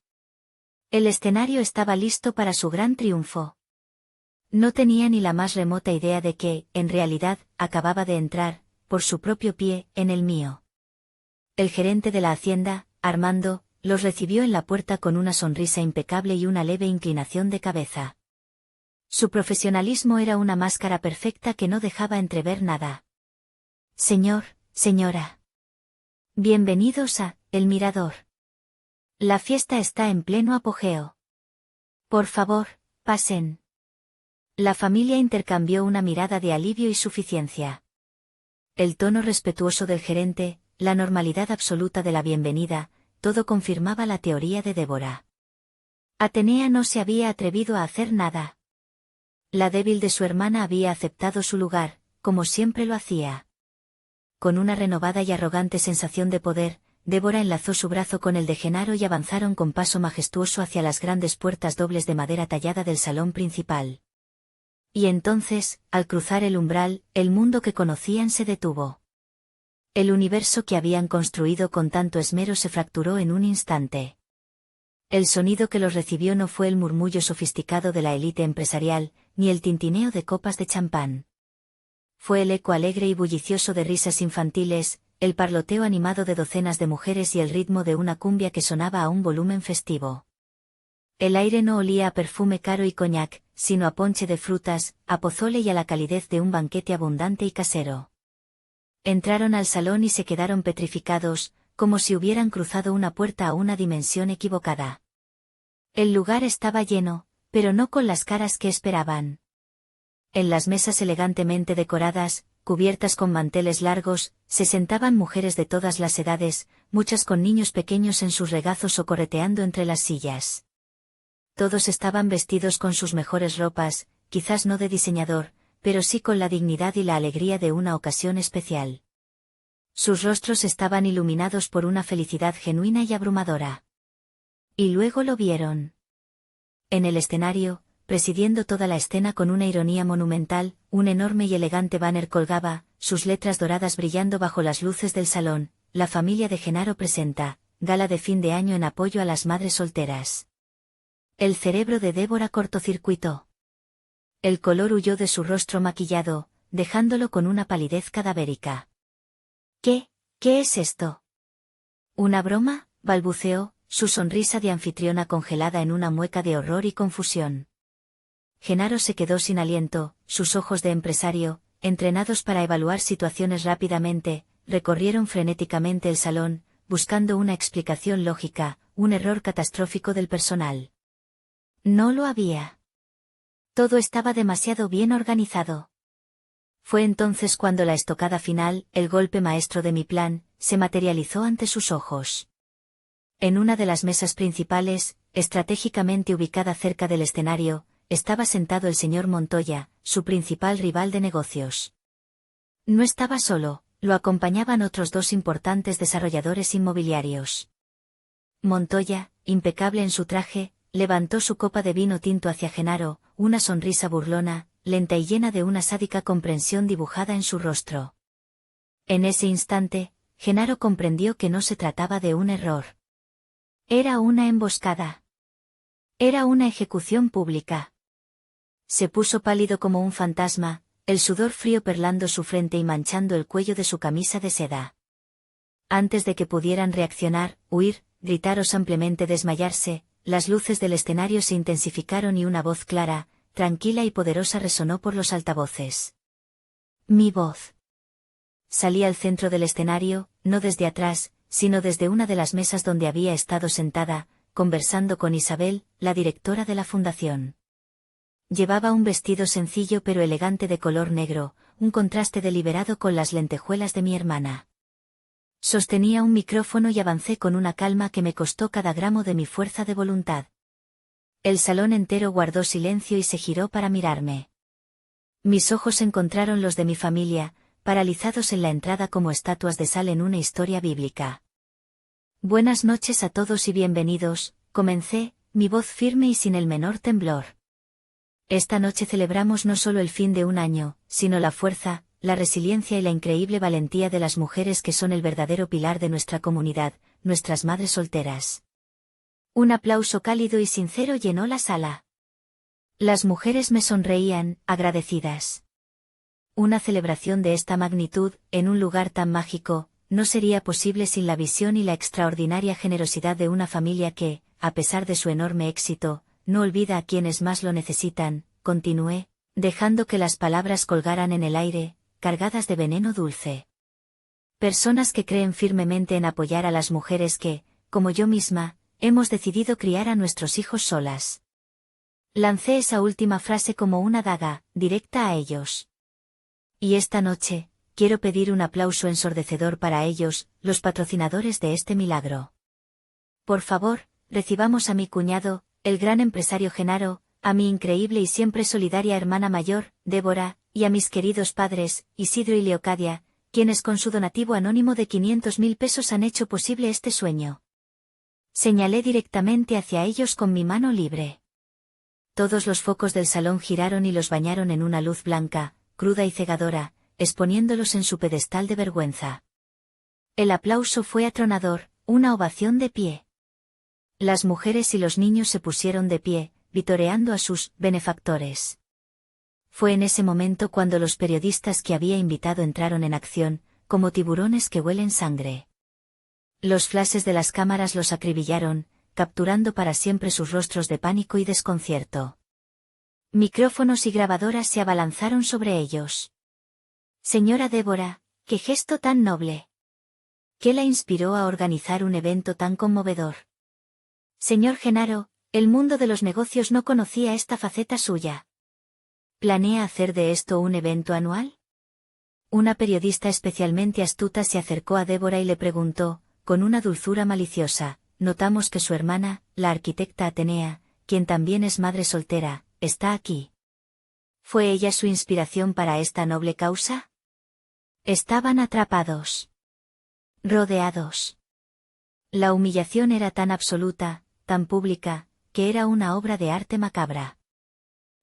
El escenario estaba listo para su gran triunfo. No tenía ni la más remota idea de que, en realidad, acababa de entrar, por su propio pie, en el mío. El gerente de la hacienda, Armando, los recibió en la puerta con una sonrisa impecable y una leve inclinación de cabeza. Su profesionalismo era una máscara perfecta que no dejaba entrever nada. Señor, señora. Bienvenidos a El Mirador. La fiesta está en pleno apogeo. Por favor, pasen. La familia intercambió una mirada de alivio y suficiencia. El tono respetuoso del gerente, la normalidad absoluta de la bienvenida, todo confirmaba la teoría de Débora. Atenea no se había atrevido a hacer nada. La débil de su hermana había aceptado su lugar, como siempre lo hacía. Con una renovada y arrogante sensación de poder, Débora enlazó su brazo con el de Genaro y avanzaron con paso majestuoso hacia las grandes puertas dobles de madera tallada del salón principal. Y entonces, al cruzar el umbral, el mundo que conocían se detuvo. El universo que habían construido con tanto esmero se fracturó en un instante. El sonido que los recibió no fue el murmullo sofisticado de la élite empresarial, ni el tintineo de copas de champán. Fue el eco alegre y bullicioso de risas infantiles, el parloteo animado de docenas de mujeres y el ritmo de una cumbia que sonaba a un volumen festivo. El aire no olía a perfume caro y coñac, sino a ponche de frutas, a pozole y a la calidez de un banquete abundante y casero. Entraron al salón y se quedaron petrificados, como si hubieran cruzado una puerta a una dimensión equivocada. El lugar estaba lleno, pero no con las caras que esperaban. En las mesas elegantemente decoradas, cubiertas con manteles largos, se sentaban mujeres de todas las edades, muchas con niños pequeños en sus regazos o correteando entre las sillas. Todos estaban vestidos con sus mejores ropas, quizás no de diseñador, pero sí con la dignidad y la alegría de una ocasión especial. Sus rostros estaban iluminados por una felicidad genuina y abrumadora. Y luego lo vieron. En el escenario, presidiendo toda la escena con una ironía monumental, un enorme y elegante banner colgaba, sus letras doradas brillando bajo las luces del salón: la familia de Genaro presenta, gala de fin de año en apoyo a las madres solteras. El cerebro de Débora cortocircuitó. El color huyó de su rostro maquillado, dejándolo con una palidez cadavérica. ¿Qué es esto? ¿Una broma?, balbuceó, su sonrisa de anfitriona congelada en una mueca de horror y confusión. Genaro se quedó sin aliento, sus ojos de empresario, entrenados para evaluar situaciones rápidamente, recorrieron frenéticamente el salón, buscando una explicación lógica, un error catastrófico del personal. No lo había. Todo estaba demasiado bien organizado. Fue entonces cuando la estocada final, el golpe maestro de mi plan, se materializó ante sus ojos. En una de las mesas principales, estratégicamente ubicada cerca del escenario, estaba sentado el señor Montoya, su principal rival de negocios. No estaba solo, lo acompañaban otros dos importantes desarrolladores inmobiliarios. Montoya, impecable en su traje, levantó su copa de vino tinto hacia Genaro, una sonrisa burlona, lenta y llena de una sádica comprensión dibujada en su rostro. En ese instante, Genaro comprendió que no se trataba de un error. Era una emboscada. Era una ejecución pública. Se puso pálido como un fantasma, el sudor frío perlando su frente y manchando el cuello de su camisa de seda. Antes de que pudieran reaccionar, huir, gritar o simplemente desmayarse, las luces del escenario se intensificaron y una voz clara, tranquila y poderosa resonó por los altavoces. Mi voz. Salí al centro del escenario, no desde atrás, sino desde una de las mesas donde había estado sentada, conversando con Isabel, la directora de la fundación. Llevaba un vestido sencillo pero elegante de color negro, un contraste deliberado con las lentejuelas de mi hermana. Sostenía un micrófono y avancé con una calma que me costó cada gramo de mi fuerza de voluntad. El salón entero guardó silencio y se giró para mirarme. Mis ojos encontraron los de mi familia, paralizados en la entrada como estatuas de sal en una historia bíblica. Buenas noches a todos y bienvenidos, comencé, mi voz firme y sin el menor temblor. Esta noche celebramos no solo el fin de un año, sino la fuerza, la resiliencia y la increíble valentía de las mujeres que son el verdadero pilar de nuestra comunidad, nuestras madres solteras. Un aplauso cálido y sincero llenó la sala. Las mujeres me sonreían, agradecidas. Una celebración de esta magnitud, en un lugar tan mágico, no sería posible sin la visión y la extraordinaria generosidad de una familia que, a pesar de su enorme éxito, no olvida a quienes más lo necesitan, continué, dejando que las palabras colgaran en el aire, cargadas de veneno dulce. Personas que creen firmemente en apoyar a las mujeres que, como yo misma, hemos decidido criar a nuestros hijos solas. Lancé esa última frase como una daga, directa a ellos. Y esta noche, quiero pedir un aplauso ensordecedor para ellos, los patrocinadores de este milagro. Por favor, recibamos a mi cuñado, el gran empresario Genaro, a mi increíble y siempre solidaria hermana mayor, Débora, y a mis queridos padres, Isidro y Leocadia, quienes con su donativo anónimo de 500.000 pesos han hecho posible este sueño. Señalé directamente hacia ellos con mi mano libre. Todos los focos del salón giraron y los bañaron en una luz blanca, cruda y cegadora, exponiéndolos en su pedestal de vergüenza. El aplauso fue atronador, una ovación de pie. Las mujeres y los niños se pusieron de pie, vitoreando a sus benefactores. Fue en ese momento cuando los periodistas que había invitado entraron en acción, como tiburones que huelen sangre. Los flashes de las cámaras los acribillaron, capturando para siempre sus rostros de pánico y desconcierto. Micrófonos y grabadoras se abalanzaron sobre ellos. Señora Débora, qué gesto tan noble. ¿Qué la inspiró a organizar un evento tan conmovedor? Señor Genaro, el mundo de los negocios no conocía esta faceta suya. ¿Planea hacer de esto un evento anual? Una periodista especialmente astuta se acercó a Débora y le preguntó, con una dulzura maliciosa, notamos que su hermana, la arquitecta Atenea, quien también es madre soltera, está aquí. ¿Fue ella su inspiración para esta noble causa? Estaban atrapados. Rodeados. La humillación era tan absoluta, tan pública, que era una obra de arte macabra.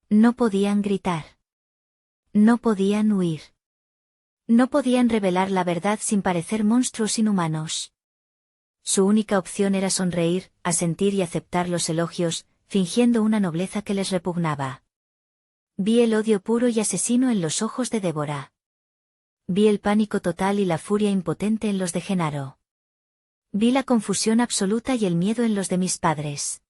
No podían gritar. No podían huir. No podían revelar la verdad sin parecer monstruos inhumanos. Su única opción era sonreír, asentir y aceptar los elogios, fingiendo una nobleza que les repugnaba. Vi el odio puro y asesino en los ojos de Débora. Vi el pánico total y la furia impotente en los de Genaro. Vi la confusión absoluta y el miedo en los de mis padres.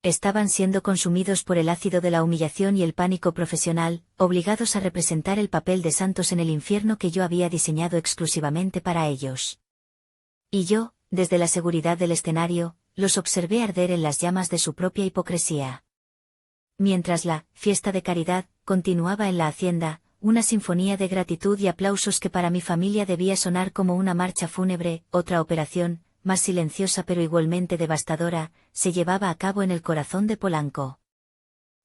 Estaban siendo consumidos por el ácido de la humillación y el pánico profesional, obligados a representar el papel de santos en el infierno que yo había diseñado exclusivamente para ellos. Y yo, desde la seguridad del escenario, los observé arder en las llamas de su propia hipocresía. Mientras la fiesta de caridad continuaba en la hacienda, una sinfonía de gratitud y aplausos que para mi familia debía sonar como una marcha fúnebre, otra operación, más silenciosa pero igualmente devastadora, se llevaba a cabo en el corazón de Polanco.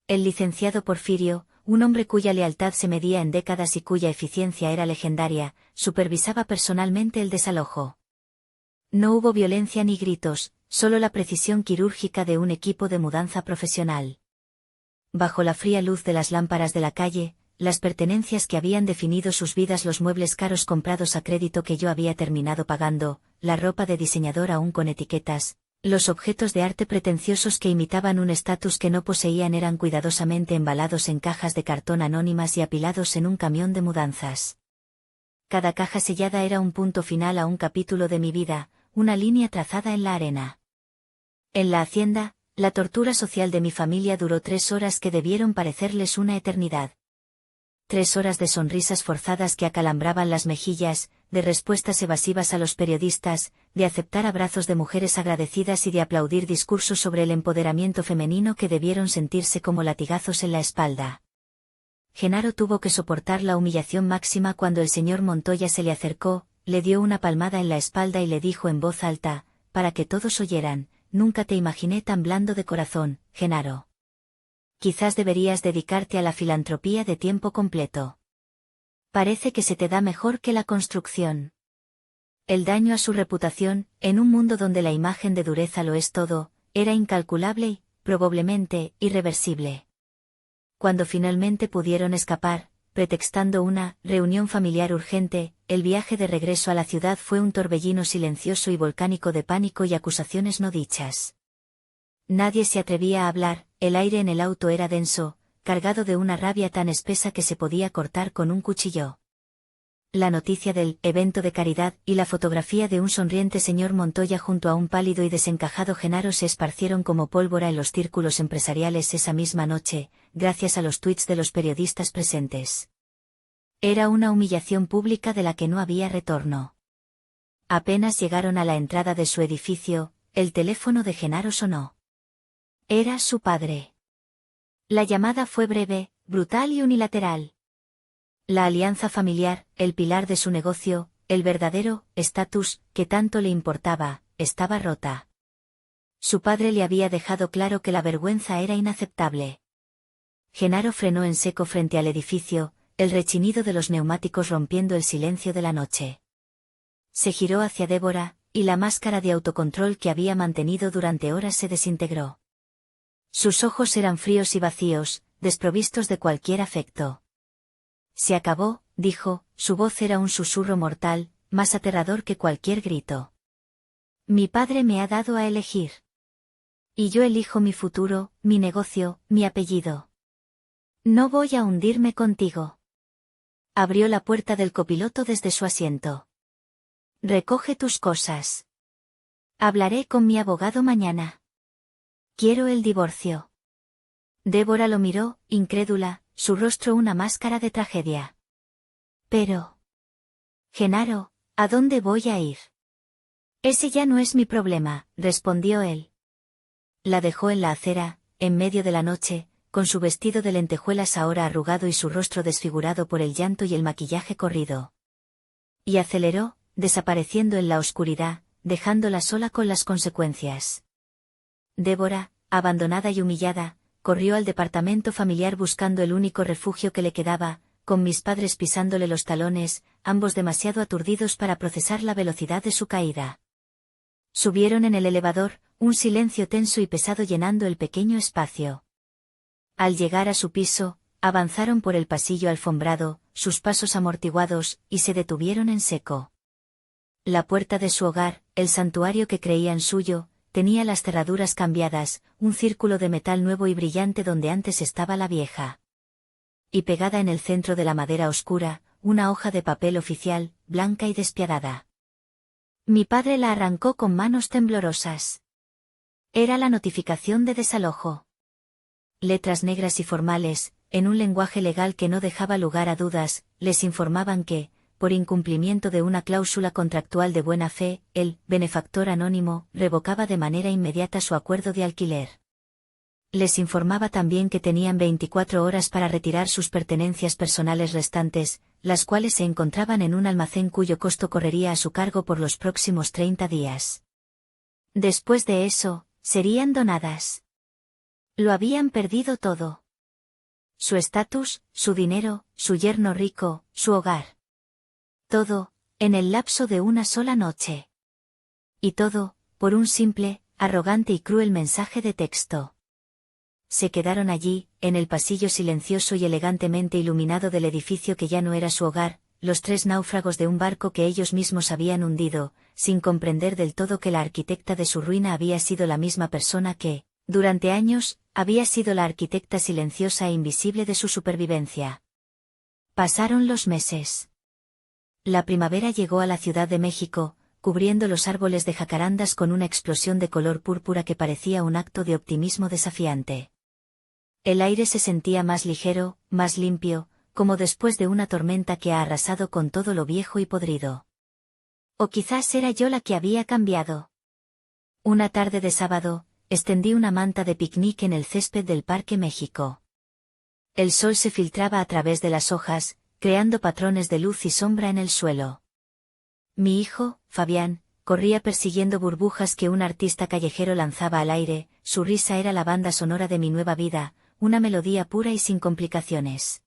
El licenciado Porfirio, un hombre cuya lealtad se medía en décadas y cuya eficiencia era legendaria, supervisaba personalmente el desalojo. No hubo violencia ni gritos, solo la precisión quirúrgica de un equipo de mudanza profesional. Bajo la fría luz de las lámparas de la calle, las pertenencias que habían definido sus vidas, los muebles caros comprados a crédito que yo había terminado pagando, la ropa de diseñador aún con etiquetas, los objetos de arte pretenciosos que imitaban un estatus que no poseían eran cuidadosamente embalados en cajas de cartón anónimas y apilados en un camión de mudanzas. Cada caja sellada era un punto final a un capítulo de mi vida, una línea trazada en la arena. En la hacienda, la tortura social de mi familia duró 3 horas que debieron parecerles una eternidad. 3 horas de sonrisas forzadas que acalambraban las mejillas, de respuestas evasivas a los periodistas, de aceptar abrazos de mujeres agradecidas y de aplaudir discursos sobre el empoderamiento femenino que debieron sentirse como latigazos en la espalda. Genaro tuvo que soportar la humillación máxima cuando el señor Montoya se le acercó, le dio una palmada en la espalda y le dijo en voz alta, para que todos oyeran, «Nunca te imaginé tan blando de corazón, Genaro. Quizás deberías dedicarte a la filantropía de tiempo completo. Parece que se te da mejor que la construcción». El daño a su reputación, en un mundo donde la imagen de dureza lo es todo, era incalculable y, probablemente, irreversible. Cuando finalmente pudieron escapar, pretextando una reunión familiar urgente, el viaje de regreso a la ciudad fue un torbellino silencioso y volcánico de pánico y acusaciones no dichas. Nadie se atrevía a hablar, el aire en el auto era denso, cargado de una rabia tan espesa que se podía cortar con un cuchillo. La noticia del evento de caridad y la fotografía de un sonriente señor Montoya junto a un pálido y desencajado Genaro se esparcieron como pólvora en los círculos empresariales esa misma noche, gracias a los tuits de los periodistas presentes. Era una humillación pública de la que no había retorno. Apenas llegaron a la entrada de su edificio, el teléfono de Genaro sonó. Era su padre. La llamada fue breve, brutal y unilateral. La alianza familiar, el pilar de su negocio, el verdadero estatus que tanto le importaba, estaba rota. Su padre le había dejado claro que la vergüenza era inaceptable. Genaro frenó en seco frente al edificio, el rechinido de los neumáticos rompiendo el silencio de la noche. Se giró hacia Débora, y la máscara de autocontrol que había mantenido durante horas se desintegró. Sus ojos eran fríos y vacíos, desprovistos de cualquier afecto. Se acabó, dijo, su voz era un susurro mortal, más aterrador que cualquier grito. Mi padre me ha dado a elegir. Y yo elijo mi futuro, mi negocio, mi apellido. No voy a hundirme contigo. Abrió la puerta del copiloto desde su asiento. Recoge tus cosas. Hablaré con mi abogado mañana. Quiero el divorcio. Débora lo miró, incrédula, su rostro una máscara de tragedia. Pero... Genaro, ¿a dónde voy a ir? Ese ya no es mi problema, respondió él. La dejó en la acera, en medio de la noche, con su vestido de lentejuelas ahora arrugado y su rostro desfigurado por el llanto y el maquillaje corrido. Y aceleró, desapareciendo en la oscuridad, dejándola sola con las consecuencias. Débora, abandonada y humillada, corrió al departamento familiar buscando el único refugio que le quedaba, con mis padres pisándole los talones, ambos demasiado aturdidos para procesar la velocidad de su caída. Subieron en el elevador, un silencio tenso y pesado llenando el pequeño espacio. Al llegar a su piso, avanzaron por el pasillo alfombrado, sus pasos amortiguados, y se detuvieron en seco. La puerta de su hogar, el santuario que creían suyo, tenía las cerraduras cambiadas, un círculo de metal nuevo y brillante donde antes estaba la vieja. Y pegada en el centro de la madera oscura, una hoja de papel oficial, blanca y despiadada. Mi padre la arrancó con manos temblorosas. Era la notificación de desalojo. Letras negras y formales, en un lenguaje legal que no dejaba lugar a dudas, les informaban que, por incumplimiento de una cláusula contractual de buena fe, el benefactor anónimo revocaba de manera inmediata su acuerdo de alquiler. Les informaba también que tenían 24 horas para retirar sus pertenencias personales restantes, las cuales se encontraban en un almacén cuyo costo correría a su cargo por los próximos 30 días. Después de eso, serían donadas. Lo habían perdido todo. Su estatus, su dinero, su yerno rico, su hogar. Todo, en el lapso de una sola noche. Y todo, por un simple, arrogante y cruel mensaje de texto. Se quedaron allí, en el pasillo silencioso y elegantemente iluminado del edificio que ya no era su hogar, los tres náufragos de un barco que ellos mismos habían hundido, sin comprender del todo que la arquitecta de su ruina había sido la misma persona que, durante años, había sido la arquitecta silenciosa e invisible de su supervivencia. Pasaron los meses. La primavera llegó a la Ciudad de México, cubriendo los árboles de jacarandas con una explosión de color púrpura que parecía un acto de optimismo desafiante. El aire se sentía más ligero, más limpio, como después de una tormenta que ha arrasado con todo lo viejo y podrido. O quizás era yo la que había cambiado. Una tarde de sábado, extendí una manta de picnic en el césped del Parque México. El sol se filtraba a través de las hojas, creando patrones de luz y sombra en el suelo. Mi hijo, Fabián, corría persiguiendo burbujas que un artista callejero lanzaba al aire, su risa era la banda sonora de mi nueva vida, una melodía pura y sin complicaciones.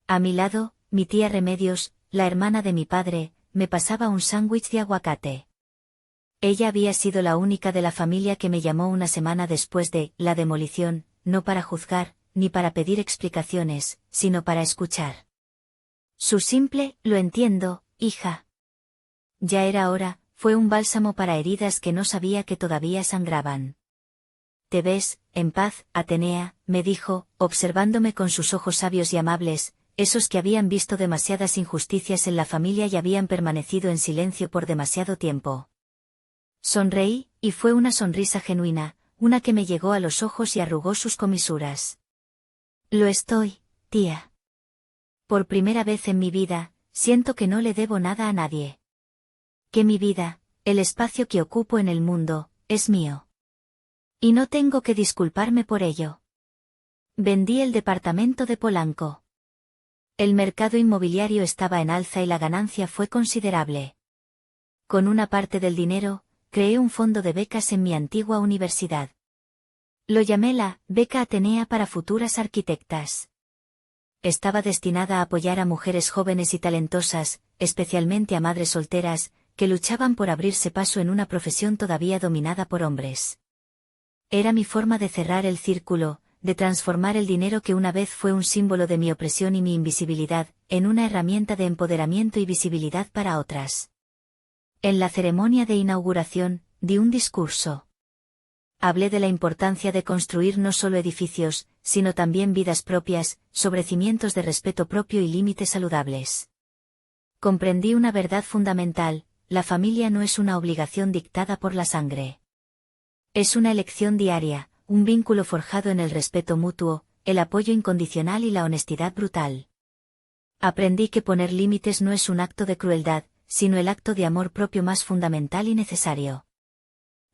A mi lado, mi tía Remedios, la hermana de mi padre, me pasaba un sándwich de aguacate. Ella había sido la única de la familia que me llamó una semana después de la demolición, no para juzgar, ni para pedir explicaciones, sino para escuchar. Su simple, lo entiendo, hija. Ya era hora, fue un bálsamo para heridas que no sabía que todavía sangraban. Te ves, en paz, Atenea, me dijo, observándome con sus ojos sabios y amables, esos que habían visto demasiadas injusticias en la familia y habían permanecido en silencio por demasiado tiempo. Sonreí, y fue una sonrisa genuina, una que me llegó a los ojos y arrugó sus comisuras. Lo estoy, tía. Por primera vez en mi vida, siento que no le debo nada a nadie. Que mi vida, el espacio que ocupo en el mundo, es mío. Y no tengo que disculparme por ello. Vendí el departamento de Polanco. El mercado inmobiliario estaba en alza y la ganancia fue considerable. Con una parte del dinero, creé un fondo de becas en mi antigua universidad. Lo llamé la Beca Atenea para futuras arquitectas. Estaba destinada a apoyar a mujeres jóvenes y talentosas, especialmente a madres solteras, que luchaban por abrirse paso en una profesión todavía dominada por hombres. Era mi forma de cerrar el círculo, de transformar el dinero que una vez fue un símbolo de mi opresión y mi invisibilidad, en una herramienta de empoderamiento y visibilidad para otras. En la ceremonia de inauguración, di un discurso. Hablé de la importancia de construir no solo edificios, sino también vidas propias, sobre cimientos de respeto propio y límites saludables. Comprendí una verdad fundamental: la familia no es una obligación dictada por la sangre. Es una elección diaria, un vínculo forjado en el respeto mutuo, el apoyo incondicional y la honestidad brutal. Aprendí que poner límites no es un acto de crueldad, sino el acto de amor propio más fundamental y necesario.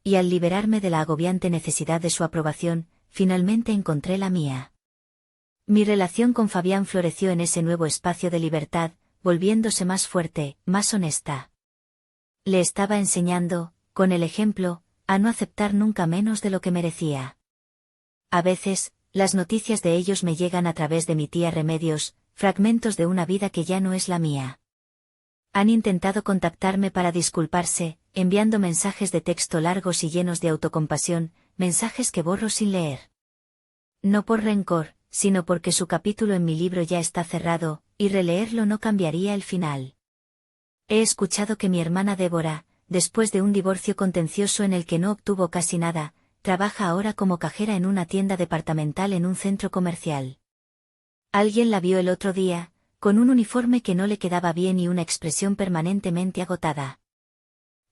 Y al liberarme de la agobiante necesidad de su aprobación, finalmente encontré la mía. Mi relación con Fabián floreció en ese nuevo espacio de libertad, volviéndose más fuerte, más honesta. Le estaba enseñando, con el ejemplo, a no aceptar nunca menos de lo que merecía. A veces, las noticias de ellos me llegan a través de mi tía Remedios, fragmentos de una vida que ya no es la mía. Han intentado contactarme para disculparse, enviando mensajes de texto largos y llenos de autocompasión, mensajes que borro sin leer. No por rencor, sino porque su capítulo en mi libro ya está cerrado, y releerlo no cambiaría el final. He escuchado que mi hermana Débora, después de un divorcio contencioso en el que no obtuvo casi nada, trabaja ahora como cajera en una tienda departamental en un centro comercial. Alguien la vio el otro día, con un uniforme que no le quedaba bien y una expresión permanentemente agotada.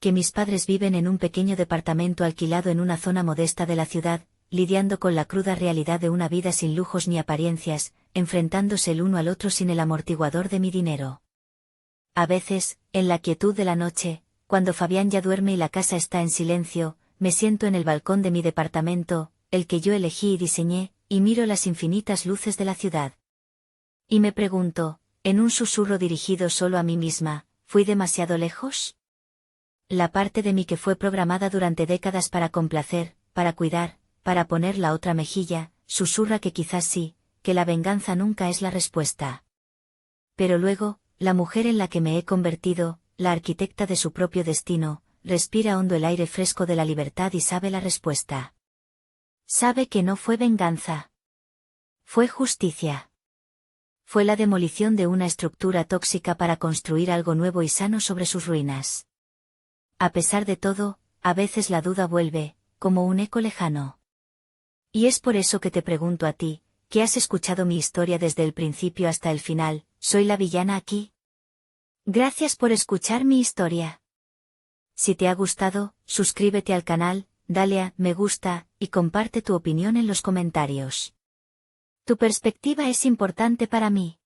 Que mis padres viven en un pequeño departamento alquilado en una zona modesta de la ciudad, lidiando con la cruda realidad de una vida sin lujos ni apariencias, enfrentándose el uno al otro sin el amortiguador de mi dinero. A veces, en la quietud de la noche, cuando Fabián ya duerme y la casa está en silencio, me siento en el balcón de mi departamento, el que yo elegí y diseñé, y miro las infinitas luces de la ciudad. Y me pregunto, en un susurro dirigido solo a mí misma, ¿fui demasiado lejos? La parte de mí que fue programada durante décadas para complacer, para cuidar, para poner la otra mejilla, susurra que quizás sí, que la venganza nunca es la respuesta. Pero luego, la mujer en la que me he convertido, la arquitecta de su propio destino, respira hondo el aire fresco de la libertad y sabe la respuesta. Sabe que no fue venganza. Fue justicia. Fue la demolición de una estructura tóxica para construir algo nuevo y sano sobre sus ruinas. A pesar de todo, a veces la duda vuelve, como un eco lejano. Y es por eso que te pregunto a ti, que has escuchado mi historia desde el principio hasta el final, ¿soy la villana aquí? Gracias por escuchar mi historia. Si te ha gustado, suscríbete al canal, dale a me gusta, y comparte tu opinión en los comentarios. Tu perspectiva es importante para mí.